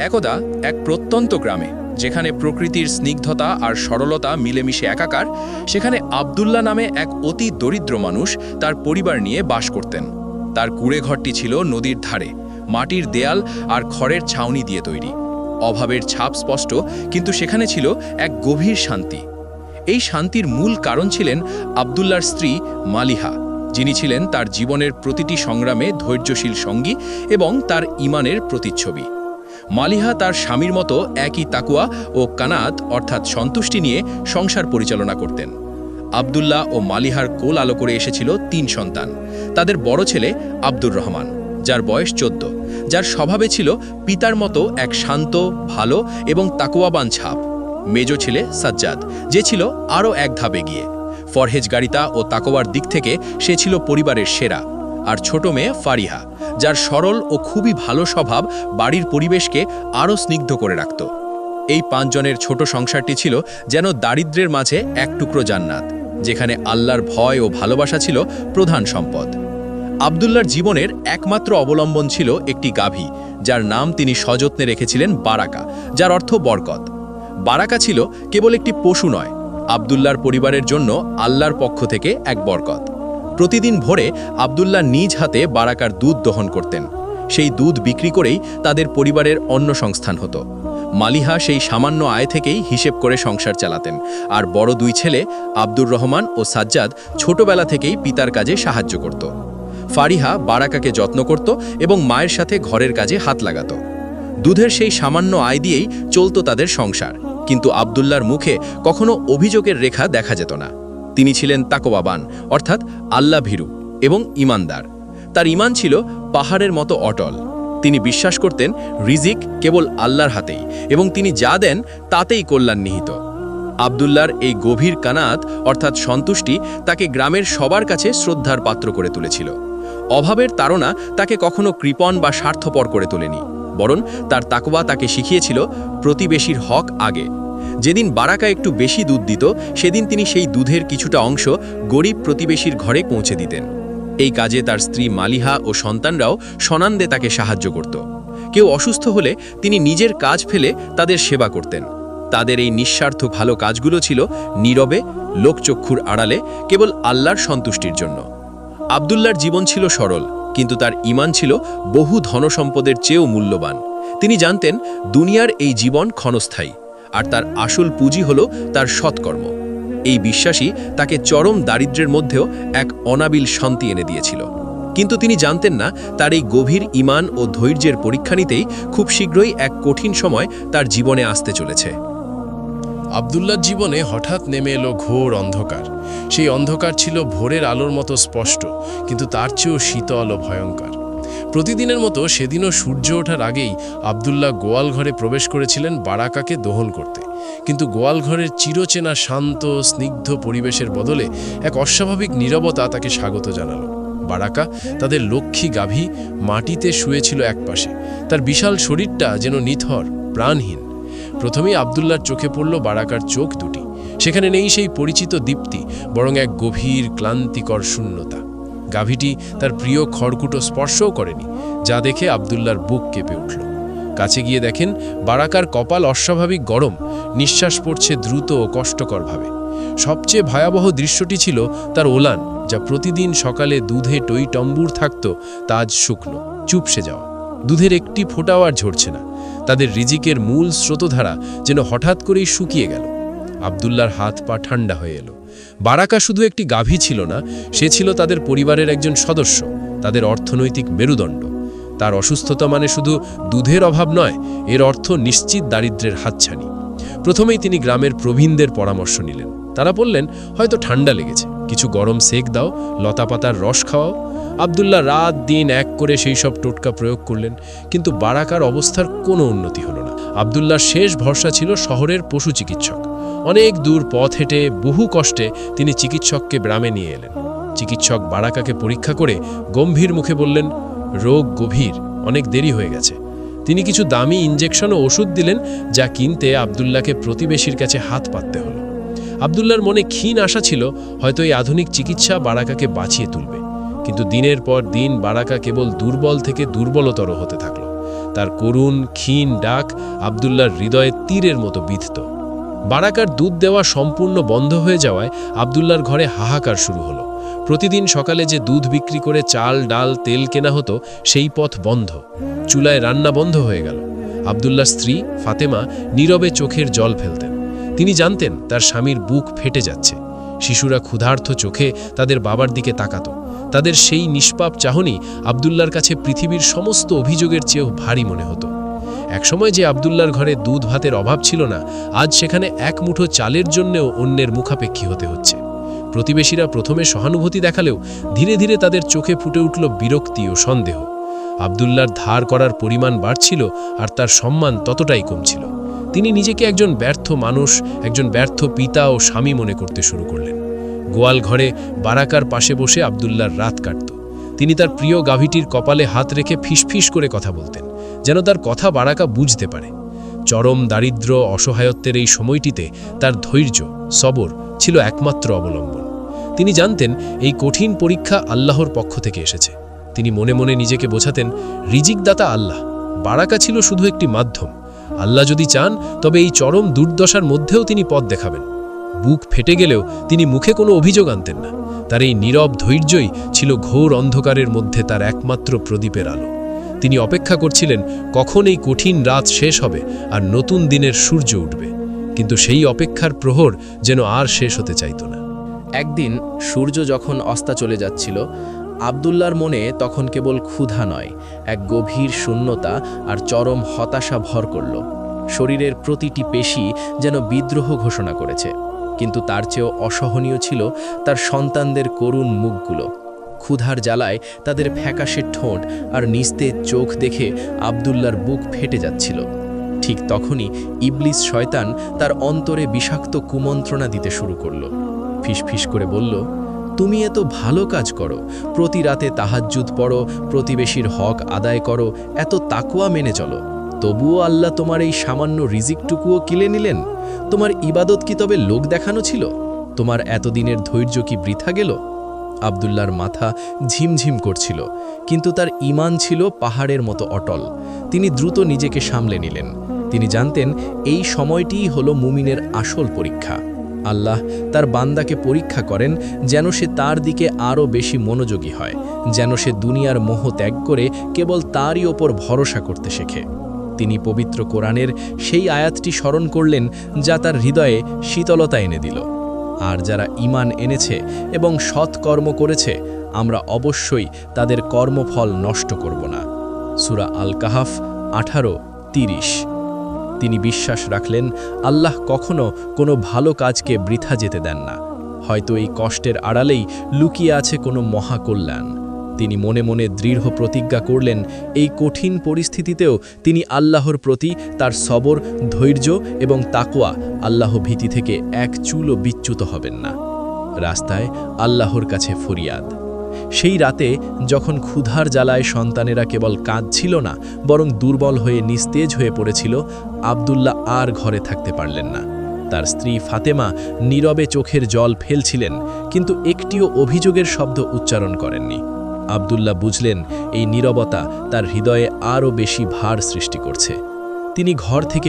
একদা এক প্রত্যন্ত গ্রামে, যেখানে প্রকৃতির স্নিগ্ধতা আর সরলতা মিলেমিশে একাকার, সেখানে আব্দুল্লাহ নামে এক অতি দরিদ্র মানুষ তার পরিবার নিয়ে বাস করতেন। তার কুঁড়ে ঘরটি ছিল নদীর ধারে, মাটির দেয়াল আর খড়ের ছাউনি দিয়ে তৈরি। অভাবের ছাপ স্পষ্ট, কিন্তু সেখানে ছিল এক গভীর শান্তি। এই শান্তির মূল কারণ ছিলেন আব্দুল্লাহর স্ত্রী মালিহা, যিনি ছিলেন তার জীবনের প্রতিটি সংগ্রামে ধৈর্যশীল সঙ্গী এবং তার ঈমানের প্রতিচ্ছবি। মালিহা তার স্বামীর মতো একই তাকুয়া ও কানাত অর্থাৎ সন্তুষ্টি নিয়ে সংসার পরিচালনা করতেন। আব্দুল্লাহ ও মালিহার কোল আলো করে এসেছিল 3 সন্তান। তাদের বড় ছেলে আব্দুর রহমান, যার বয়স 14, যার স্বভাবে ছিল পিতার মতো এক শান্ত, ভালো এবং তাকুয়াবান ছাপ। মেজ ছেলে সাজ্জাদ, যে ছিল আরও এক ধাপ এগিয়ে। ফরহেজগারিতা ও তাকওয়ার দিক থেকে সে ছিল পরিবারের সেরা। আর ছোট মেয়ে ফারিহা, যার সরল ও খুবই ভালো স্বভাব বাড়ির পরিবেশকে আরও স্নিগ্ধ করে রাখত। এই 5 জনের ছোট সংসারটি ছিল যেন দারিদ্র্যের মাঝে এক টুকরো জান্নাত, যেখানে আল্লাহর ভয় ও ভালোবাসা ছিল প্রধান সম্পদ। আব্দুল্লাহর জীবনের একমাত্র অবলম্বন ছিল একটি গাভী, যার নাম তিনি সযত্নে রেখেছিলেন বারাকা, যার অর্থ বরকত। বারাকা ছিল কেবল একটি পশু নয়, আব্দুল্লাহর পরিবারের জন্য আল্লাহর পক্ষ থেকে এক বরকত। প্রতিদিন ভোরে আব্দুল্লাহ নিজ হাতে বারাকার দুধ দহন করতেন। সেই দুধ বিক্রি করেই তাদের পরিবারের অন্ন সংস্থান হতো। মালিহা সেই সামান্য আয় থেকেই হিসেব করে সংসার চালাতেন, আর বড় 2 ছেলে আব্দুর রহমান ও সাজ্জাদ ছোটবেলা থেকেই পিতার কাজে সাহায্য করত। ফারিহা বারাকাকে যত্ন করত এবং মায়ের সাথে ঘরের কাজে হাত লাগাত। দুধের সেই সামান্য আয় দিয়েই চলত তাদের সংসার, কিন্তু আব্দুল্লাহর মুখে কখনো অভিযোগের রেখা দেখা যেত না। তিনি ছিলেন তাকওয়াবান, অর্থাৎ আল্লাহ ভীরু এবং ঈমানদার। তার ঈমান ছিল পাহাড়ের মতো অটল। তিনি বিশ্বাস করতেন রিজিক কেবল আল্লাহর হাতেই, এবং তিনি যা দেন তাতেই কল্যাণ নিহিত। আব্দুল্লাহর এই গভীর কানাত অর্থাৎ সন্তুষ্টি তাকে গ্রামের সবার কাছে শ্রদ্ধার পাত্র করে তুলেছিল। অভাবের তাড়না তাকে কখনো কৃপণ বা স্বার্থপর করে তোলেনি, বরং তার তাকওয়া তাকে শিখিয়েছিল প্রতিবেশীর হক আগে। যেদিন বারাকা একটু বেশি দুধ দিত, সেদিন তিনি সেই দুধের কিছুটা অংশ গরিব প্রতিবেশীর ঘরে পৌঁছে দিতেন। এই কাজে তার স্ত্রী মালিহা ও সন্তানরাও সনান্দে তাকে সাহায্য করত। কেউ অসুস্থ হলে তিনি নিজের কাজ ফেলে তাদের সেবা করতেন। তাদের এই নিঃস্বার্থ ভালো কাজগুলো ছিল নীরবে, লোকচক্ষুর আড়ালে, কেবল আল্লাহর সন্তুষ্টির জন্য। আব্দুল্লাহর জীবন ছিল সরল, কিন্তু তার ঈমান ছিল বহু ধনসম্পদের চেয়েও মূল্যবান। তিনি জানতেন দুনিয়ার এই জীবন ক্ষণস্থায়ী, আর তার আসল পুঁজি হল তার সৎকর্ম। এই বিশ্বাসই তাকে চরম দারিদ্র্যের মধ্যেও এক অনাবিল শান্তি এনে দিয়েছিল। কিন্তু তিনি জানতেন না, তার এই গভীর ঈমান ও ধৈর্যের পরীক্ষা নিতেই খুব শীঘ্রই এক কঠিন সময় তার জীবনে আসতে চলেছে। আব্দুল্লাহর জীবনে হঠাৎ নেমে এলো ঘোর অন্ধকার। সেই অন্ধকার ছিল ভোরের আলোর মতো স্পষ্ট, কিন্তু তার চেয়েও শীতল ও ভয়ঙ্কর। প্রতিদিনের মতো সেদিনও সূর্য ওঠার আগেই আব্দুল্লাহ গোয়াল ঘরে প্রবেশ করেছিলেন বারাকাকে দহন করতে। কিন্তু গোয়াল ঘরের চিরচেনা শান্ত স্নিগ্ধ পরিবেশের বদলে এক অস্বাভাবিক নীরবতা তাকে স্বাগত জানালো। বারাকা, তাদের লক্ষ্মী গাভী, মাটিতে শুয়েছিল একপাশে। তার বিশাল শরীরটা যেন নিথর, প্রাণহীন। প্রথমেই আব্দুল্লাহর চোখে পড়ল বারাকার চোখ দুটি। সেখানে নেই সেই পরিচিত দীপ্তি, বরং এক গভীর ক্লান্তিকর শূন্যতা। গাভীটি তার প্রিয় খড়কুটো স্পর্শও করেনি, যা দেখে আব্দুল্লাহর বুক কেঁপে উঠল। কাছে গিয়ে দেখেন বারাকার কপাল অস্বাভাবিক গরম, নিঃশ্বাস পড়ছে দ্রুত ও কষ্টকরভাবে। সবচেয়ে ভয়াবহ দৃশ্যটি ছিল তার ওলান, যা প্রতিদিন সকালে দুধে টই টম্বুর থাকত, তা আজ শুকনো, চুপসে যাওয়া। দুধের একটি ফোঁটাও আর ঝরছে না। তাদের রিজিকের মূল স্রোতধারা যেন হঠাৎ করেই শুকিয়ে গেল। আব্দুল্লাহর হাত পা ঠান্ডা হয়ে এলো। বারাকা শুধু একটি গাভী ছিল না, সে ছিল তাদের পরিবারের একজন সদস্য, তাদের অর্থনৈতিক মেরুদণ্ড। তার অসুস্থতা মানে শুধু দুধের অভাব নয়, এর অর্থ নিশ্চিত দারিদ্র্যের হাতছানি। প্রথমেই তিনি গ্রামের প্রবীণদের পরামর্শ নিলেন। তারা বললেন, হয়তো ঠান্ডা লেগেছে, কিছু গরম সেক দাও, লতাপাতার রস খাওয়াও। আব্দুল্লাহ রাত দিন এক করে সেই সব টোটকা প্রয়োগ করলেন, কিন্তু বারাকার অবস্থার কোনো উন্নতি হলো না। আব্দুল্লাহর শেষ ভরসা ছিল শহরের পশু চিকিৎসক। অনেক দূর পথ হেঁটে বহু কষ্টে তিনি চিকিৎসককে গ্রামে নিয়ে এলেন। চিকিৎসক বারাকাকে পরীক্ষা করে গম্ভীর মুখে বললেন, রোগ গভীর, অনেক দেরি হয়ে গেছে। তিনি কিছু দামি ইঞ্জেকশন ও ওষুধ দিলেন, যা কিনতে আব্দুল্লাহকে প্রতিবেশীর কাছে হাত পাততে হলো। আব্দুল্লাহর মনে ক্ষীণ আশা ছিল, হয়তো এই আধুনিক চিকিৎসা বারাকাকে বাঁচিয়ে তুলবে। কিন্তু দিনের পর দিন বারাকা কেবল দুর্বল থেকে দুর্বলতর হতে থাকল। তার করুণ ক্ষীণ ডাক আব্দুল্লাহর হৃদয়ে তীরের মতো বিঁধত। বারাকার দুধ দেওয়া সম্পূর্ণ বন্ধ হয়ে যাওয়ায় আব্দুল্লাহর ঘরে হাহাকার শুরু হলো। প্রতিদিন সকালে যে দুধ বিক্রি করে চাল ডাল তেল কেনা হতো সেই পথ বন্ধ। চুলায় রান্না বন্ধ হয়ে গেল। আব্দুল্লাহর স্ত্রী ফাতেমা নীরবে চোখের জল ফেলতেন। তিনি জানতেন তার স্বামীর বুক ফেটে যাচ্ছে। শিশুরা ক্ষুধার্ত চোখে তাদের বাবার দিকে তাকাত। তাদের সেই নিষ্পাপ চাহনি আব্দুল্লাহর কাছে পৃথিবীর সমস্ত অভিযোগের চেয়েও ভারী মনে হতো। একসময় যে আব্দুল্লাহর ঘরে দুধ ভাতের অভাব ছিল না, আজ সেখানে এক মুঠো চালের জন্যেও অন্যের মুখাপেক্ষী হতে হচ্ছে। প্রতিবেশীরা প্রথমে সহানুভূতি দেখালেও ধীরে ধীরে তাদের চোখে ফুটে উঠল বিরক্তি ও সন্দেহ। আব্দুল্লাহর ধার করার পরিমাণ বাড়ছিল আর তার সম্মান ততটাই কমছিল। তিনি নিজেকে একজন ব্যর্থ মানুষ, একজন ব্যর্থ পিতা ও স্বামী মনে করতে শুরু করলেন। গোয়াল ঘরে বারাকার পাশে বসে আব্দুল্লাহর রাত কাটত। তিনি তার প্রিয় গাভীটির কপালে হাত রেখে ফিসফিস করে কথা বলতেন, যেন তার কথা বারাকা বুঝতে পারে। চরম দারিদ্র অসহায়ত্বের এই সময়টিতে তার ধৈর্য সবর ছিল একমাত্র অবলম্বন। তিনি জানতেন এই কঠিন পরীক্ষা আল্লাহর পক্ষ থেকে এসেছে। তিনি মনে মনে নিজেকে বোঝাতেন, রিজিকদাতা আল্লাহ, বারাকা ছিল শুধু একটি মাধ্যম। আল্লাহ যদি চান তবে এই চরম দুর্দশার মধ্যেও তিনি পথ দেখাবেন। বুক ফেটে গেলেও তিনি মুখে কোনো অভিযোগ আনতেন না। তার এই নীরব ধৈর্যই ছিল ঘোর অন্ধকারের মধ্যে তার একমাত্র প্রদীপের আলো। তিনি অপেক্ষা করছিলেন কখন এই কঠিন রাত শেষ হবে আর নতুন দিনের সূর্য উঠবে। কিন্তু সেই অপেক্ষার প্রহর যেন আর শেষ হতে চাইত না। একদিন সূর্য যখন অস্তা চলে যাচ্ছিল, আব্দুল্লাহর মনে তখন কেবল ক্ষুধা নয়, এক গভীর শূন্যতা আর চরম হতাশা ভর করল। শরীরের প্রতিটি পেশি যেন বিদ্রোহ ঘোষণা করেছে। কিন্তু তার চেয়েও অসহনীয় ছিল তার সন্তানদের করুণ মুখগুলো। ক্ষুধার জ্বালায় তাদের ফ্যাকাশে ঠোঁট আর নিস্তেজ চোখ দেখে আব্দুল্লাহর বুক ফেটে যাচ্ছিল। ঠিক তখনই ইবলিস শয়তান তার অন্তরে বিষাক্ত কুমন্ত্রণা দিতে শুরু করল। ফিসফিস করে বলল, তুমি এত ভালো কাজ করো, প্রতি রাতে তাহাজ্জুদ পড়ো, প্রতিবেশীর হক আদায় করো, এত তাকওয়া মেনে চলো, তবুও আল্লাহ তোমার এই সামান্য রিজিকটুকুও কিলে নিলেন। তোমার ইবাদত কি তবে লোক দেখানো ছিল? তোমার এতদিনের ধৈর্য কি বৃথা গেল? আব্দুল্লাহর মাথা ঝিমঝিম করছিল, কিন্তু তার ঈমান ছিল পাহাড়ের মতো অটল। তিনি দ্রুত নিজেকে সামলে নিলেন। তিনি জানতেন এই সময়টিই হলো মুমিনের আসল পরীক্ষা। আল্লাহ তার বান্দাকে পরীক্ষা করেন যেন সে তার দিকে আরও বেশি মনোযোগী হয়, যেন সে দুনিয়ার মোহ ত্যাগ করে কেবল তারই ওপর ভরসা করতে শেখে। তিনি পবিত্র কোরআনের সেই আয়াতটি স্মরণ করলেন যা তার হৃদয়ে শীতলতা এনে দিল, আর যারা ঈমান এনেছে এবং সৎকর্ম করেছে, আমরা অবশ্যই তাদের কর্মফল নষ্ট করব না। সূরা আল কাহাফ 18:30। তিনি বিশ্বাস রাখলেন আল্লাহ কখনো কোনো ভালো কাজকে বৃথা যেতে দেন না। হয়তো এই কষ্টের আড়ালেই লুকিয়ে আছে কোনো মহাকল্যাণ। তিনি মনে মনে দৃঢ় প্রতিজ্ঞা করলেন, এই কঠিন পরিস্থিতিতেও তিনি আল্লাহর প্রতি তার সবর, ধৈর্য এবং তাকওয়া, আল্লাহ ভীতি থেকে এক চুলও বিচ্যুত হবেন না। রাস্তায় আল্লাহর কাছে ফরিয়াদ। সেই রাতে যখন ক্ষুধার জ্বালায় সন্তানেরা কেবল কাঁদছিল না, বরং দুর্বল হয়ে নিস্তেজ হয়ে পড়েছিল, আব্দুল্লাহ আর ঘরে থাকতে পারলেন না। তার স্ত্রী ফাতেমা নীরবে চোখের জল ফেলছিলেন, কিন্তু একটিও অভিযোগের শব্দ উচ্চারণ করেননি। আব্দুল্লাহ বুঝলেন এই নীরবতা তার হৃদয়ে আরও বেশি ভার সৃষ্টি করছে। তিনি ঘর থেকে